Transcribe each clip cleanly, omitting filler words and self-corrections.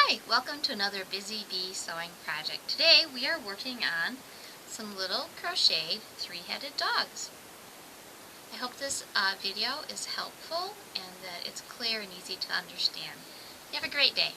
Hi, welcome to another Busy Bee sewing project. Today we are working on some little crocheted three-headed dogs. I hope this video is helpful and that it's clear and easy to understand. You have a great day.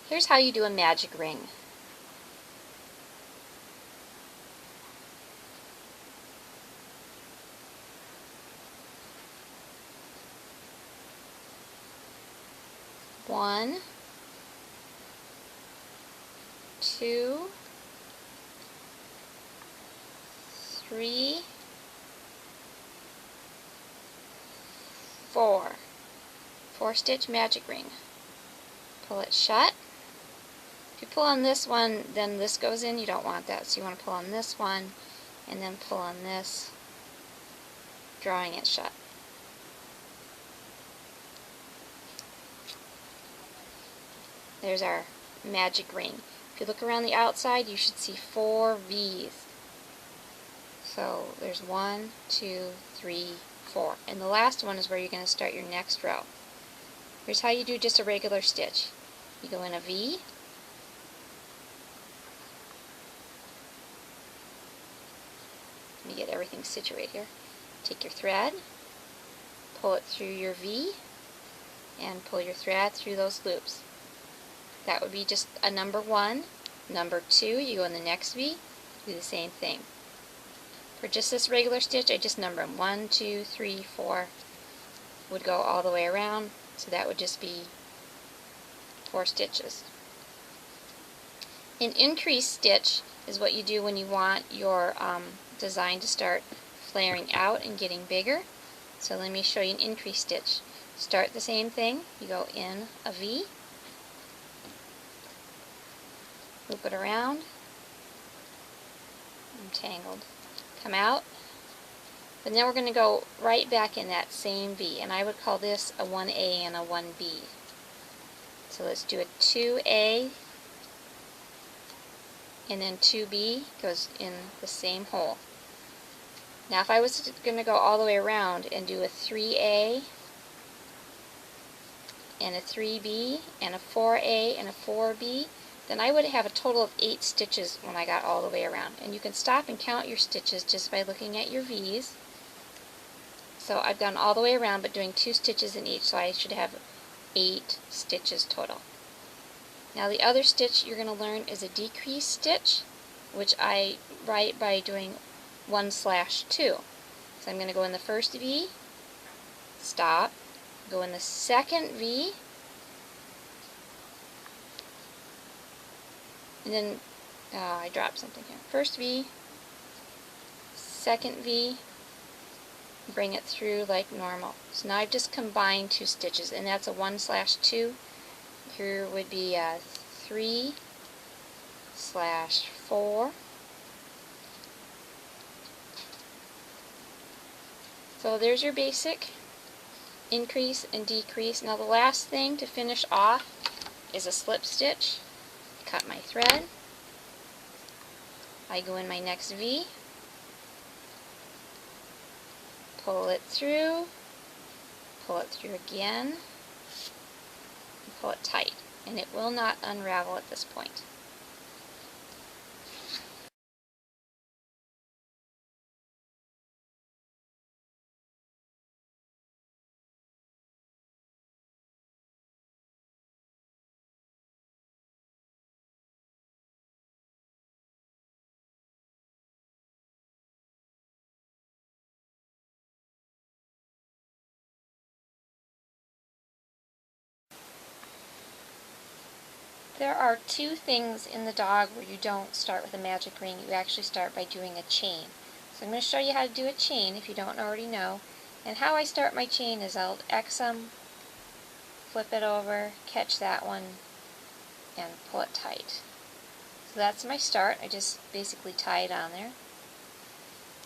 Here's how you do a magic ring. One, two, three, four. 4-stitch magic ring. Pull it shut. If you pull on this one, then this goes in. You don't want that, so you want to pull on this one and then pull on this, drawing it shut. There's our magic ring. If you look around the outside, you should see 4 V's. So there's 1, 2, 3, 4. And the last one is where you're going to start your next row. Here's how you do just a regular stitch. You go in a V, let me get everything situated here. Take your thread, pull it through your V, and pull your thread through those loops. That would be just a number 1. Number 2, you go in the next V, do the same thing. For just this regular stitch, I just number them. 1, 2, 3, 4. Would go all the way around, so that would just be 4 stitches. An increase stitch is what you do when you want your design to start flaring out and getting bigger. So let me show you an increase stitch. Start the same thing. You go in a V, loop it around. I'm tangled. Come out. But then we're going to go right back in that same V, and I would call this a 1A and a 1B. So let's do a 2A, and then 2B goes in the same hole. Now if I was going to go all the way around and do a 3A, and a 3B, and a 4A, and a 4B, then I would have a total of 8 stitches when I got all the way around. And you can stop and count your stitches just by looking at your V's. So I've gone all the way around but doing 2 stitches in each, so I should have 8 stitches total. Now the other stitch you're going to learn is a decrease stitch, which I write by doing 1/2. So I'm going to go in the first V, stop, go in the second V, and then I dropped something here. First V, second V, bring it through like normal. So now I've just combined 2 stitches, and that's a 1/2. Here would be a 3/4. So there's your basic increase and decrease. Now the last thing to finish off is a slip stitch. Cut my thread. I go in my next V, pull it through again, and pull it tight, and it will not unravel at this point. There are 2 things in the dog where you don't start with a magic ring. You actually start by doing a chain. So I'm going to show you how to do a chain if you don't already know. And how I start my chain is I'll X them, flip it over, catch that one, and pull it tight. So that's my start. I just basically tie it on there.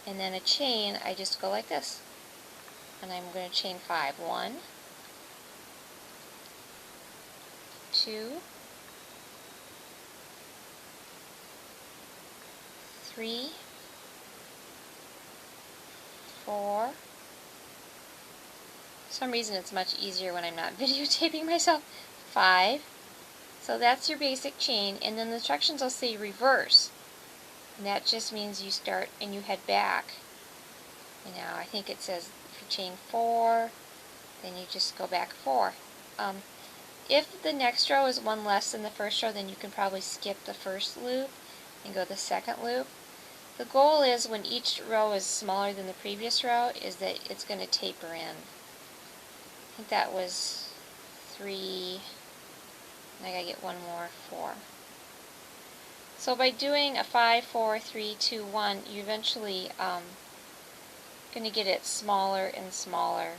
And then a chain, I just go like this. And I'm going to chain 5. 1, 2, 3, 4. For some reason it's much easier when I'm not videotaping myself. 5. So that's your basic chain, and then the instructions will say reverse. And that just means you start and you head back. And now I think it says if you chain 4, then you just go back 4. If the next row is one less than the first row, then you can probably skip the first loop and go the second loop. The goal is when each row is smaller than the previous row is that it's going to taper in. I think that was 3, and I gotta get one more, 4. So by doing a 5, 4, 3, 2, 1, you eventually going to get it smaller and smaller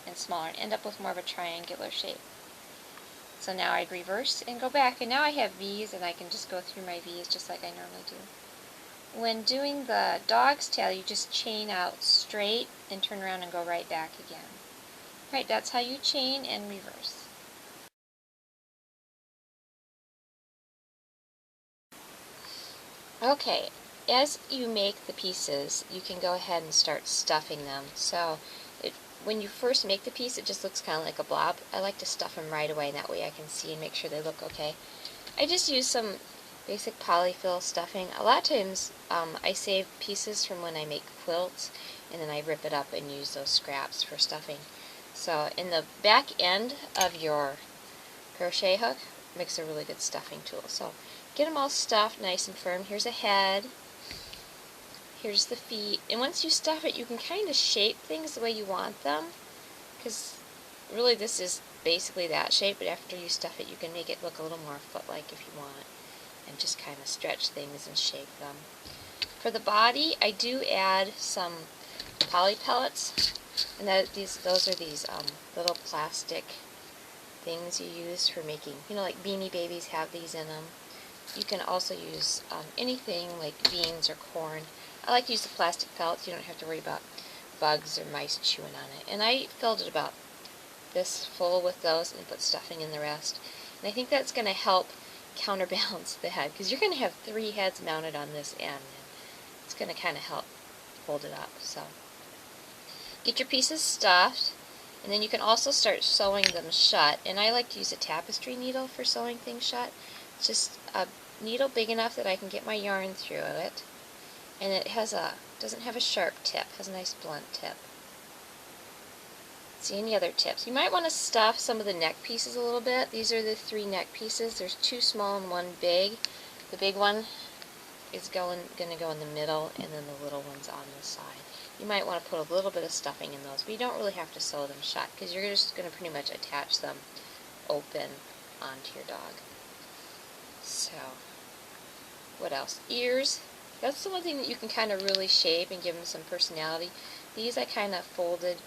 and smaller and end up with more of a triangular shape. So now I'd reverse and go back, and now I have V's and I can just go through my V's just like I normally do. When doing the dog's tail, you just chain out straight and turn around and go right back again. Right, that's how you chain and reverse. Okay, as you make the pieces, you can go ahead and start stuffing them. So when you first make the piece, it just looks kind of like a blob. I like to stuff them right away, and that way I can see and make sure they look okay. I just use some basic polyfill stuffing. A lot of times I save pieces from when I make quilts, and then I rip it up and use those scraps for stuffing. So in the back end of your crochet hook makes a really good stuffing tool. So get them all stuffed nice and firm. Here's a head. Here's the feet. And once you stuff it, you can kind of shape things the way you want them, because really this is basically that shape, but after you stuff it, you can make it look a little more foot-like if you want, and just kind of stretch things and shape them. For the body, I do add some poly pellets, and those are these little plastic things you use for making, like Beanie Babies have these in them. You can also use anything like beans or corn. I like to use the plastic pellets. You don't have to worry about bugs or mice chewing on it. And I filled it about this full with those and put stuffing in the rest. And I think that's going to help counterbalance the head, because you're going to have 3 heads mounted on this end. And it's going to kind of help hold it up. So get your pieces stuffed, and then you can also start sewing them shut. And I like to use a tapestry needle for sewing things shut. It's just a needle big enough that I can get my yarn through it. And it doesn't have a sharp tip, has a nice blunt tip. See any other tips? You might want to stuff some of the neck pieces a little bit. These are the 3 neck pieces. There's 2 small and 1 big. The big one is going to go in the middle, and then the little one's on the side. You might want to put a little bit of stuffing in those, but you don't really have to sew them shut, because you're just going to pretty much attach them open onto your dog. So, what else? Ears. That's the one thing that you can kind of really shape and give them some personality. These I kind of folded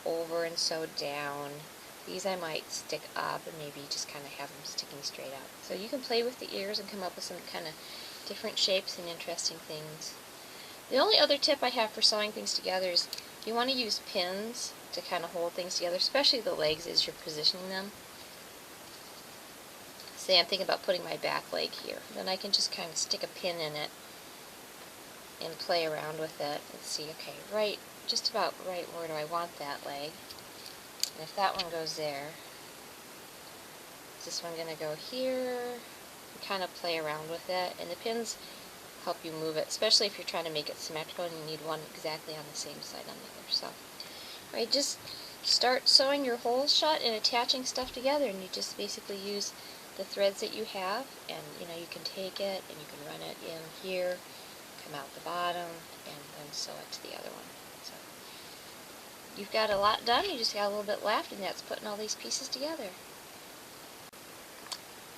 over and sewed down. These I might stick up and maybe just kind of have them sticking straight up. So you can play with the ears and come up with some kind of different shapes and interesting things. The only other tip I have for sewing things together is you want to use pins to kind of hold things together, especially the legs as you're positioning them. Say I'm thinking about putting my back leg here. Then I can just kind of stick a pin in it and play around with it and see, okay, just about right where do I want that leg. And if that one goes there, is this one going to go here? And kind of play around with it. And the pins help you move it, especially if you're trying to make it symmetrical and you need one exactly on the same side on the other. So, just start sewing your holes shut and attaching stuff together, and you just basically use the threads that you have, and you can take it and you can run it in here, come out the bottom, and then sew it to the other one. So you've got a lot done, you just got a little bit left, and that's putting all these pieces together.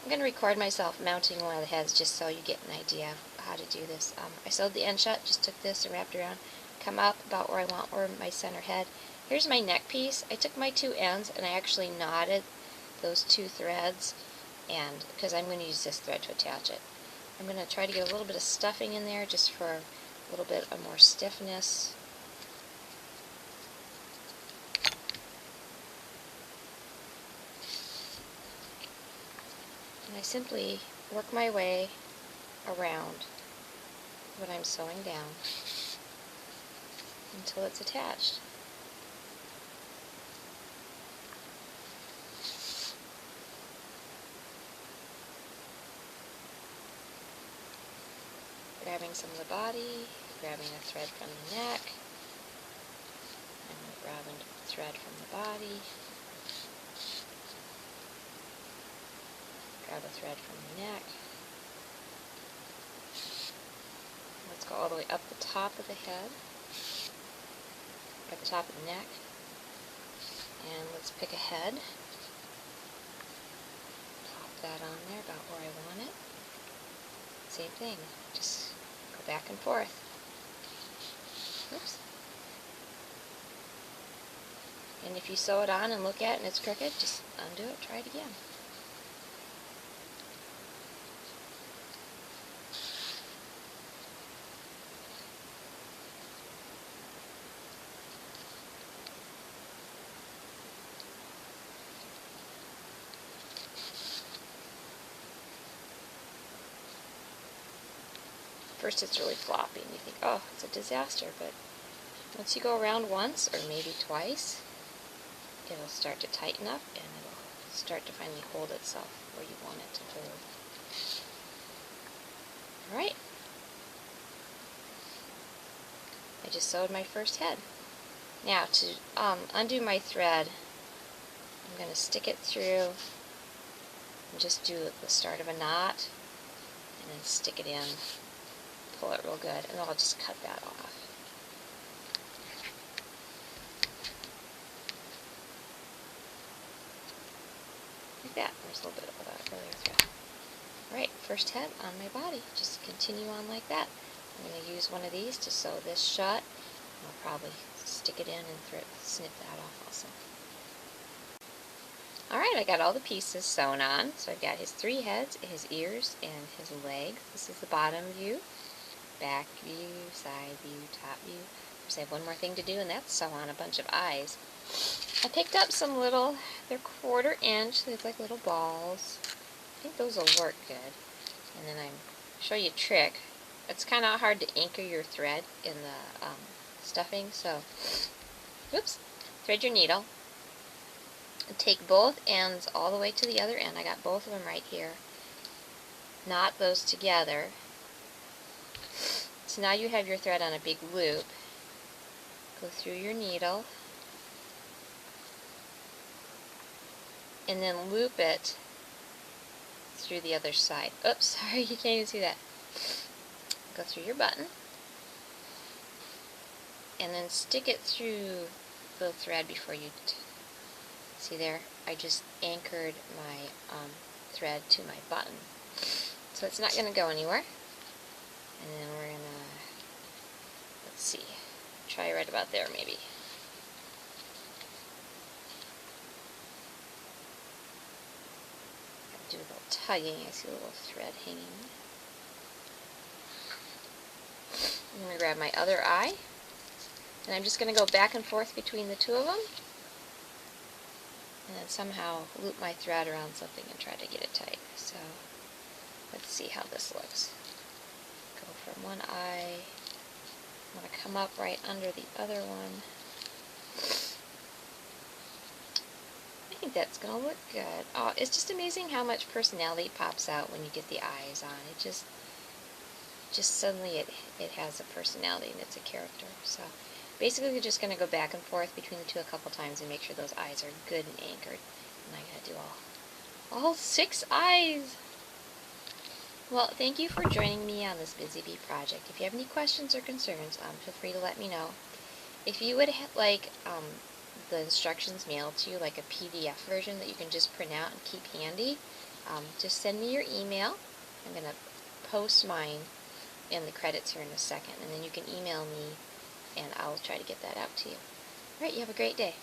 I'm going to record myself mounting one of the heads just so you get an idea of how to do this. I sewed the end shut, just took this and wrapped around, come up about where I want my center head. Here's my neck piece. I took my 2 ends and I actually knotted those 2 threads, and because I'm going to use this thread to attach it. I'm going to try to get a little bit of stuffing in there just for a little bit of more stiffness. And I simply work my way around what I'm sewing down. until it's attached. Grabbing some of the body, grabbing a thread from the neck, and grabbing a thread from the body, grab a thread from the neck. Let's go all the way up the top of the head, at the top of the neck, and let's pick a head. Pop that on there about where I want it. Same thing, just go back and forth. Oops. And if you sew it on and look at it and it's crooked, just undo it, try it again. First it's really floppy and you think, oh, it's a disaster, but once you go around once or maybe twice, it'll start to tighten up and it'll start to finally hold itself where you want it to hold. Alright, I just sewed my first head. Now to undo my thread, I'm going to stick it through and just do the start of a knot and then stick it in. Pull it real good, and then I'll just cut that off. Like that. There's a little bit of that earlier thread. Alright, first head on my body. Just continue on like that. I'm going to use one of these to sew this shut. I'll probably stick it in and snip that off also. Alright, I got all the pieces sewn on. So I've got his 3 heads, his ears, and his legs. This is the bottom view. Back view, side view, top view. There's I have one more thing to do, and that's sew on a bunch of eyes. I picked up some little, they're 1/4 inch, they're like little balls. I think those will work good. And then I'm show you a trick. It's kind of hard to anchor your thread in the stuffing, so whoops, thread your needle. And take both ends all the way to the other end. I got both of them right here. Knot those together. So now you have your thread on a big loop. Go through your needle and then loop it through the other side. Oops, sorry, you can't even see that. Go through your button and then stick it through the thread before you see there. I just anchored my thread to my button, so it's not going to go anywhere. And then we're going to, let's see, try right about there maybe. Do a little tugging. I see a little thread hanging. I'm going to grab my other eye, and I'm just going to go back and forth between the two of them, and then somehow loop my thread around something and try to get it tight. So let's see how this looks. Go from one eye. I'm going to come up right under the other one. I think that's going to look good. Oh, it's just amazing how much personality pops out when you get the eyes on. It just suddenly it has a personality and it's a character. So basically we're just going to go back and forth between the two a couple times and make sure those eyes are good and anchored. And I'm going to do all 6 eyes. Well, thank you for joining me on this Busy Bee project. If you have any questions or concerns, feel free to let me know. If you would like the instructions mailed to you, like a PDF version that you can just print out and keep handy, just send me your email. I'm going to post mine in the credits here in a second, and then you can email me and I'll try to get that out to you. Alright, you have a great day.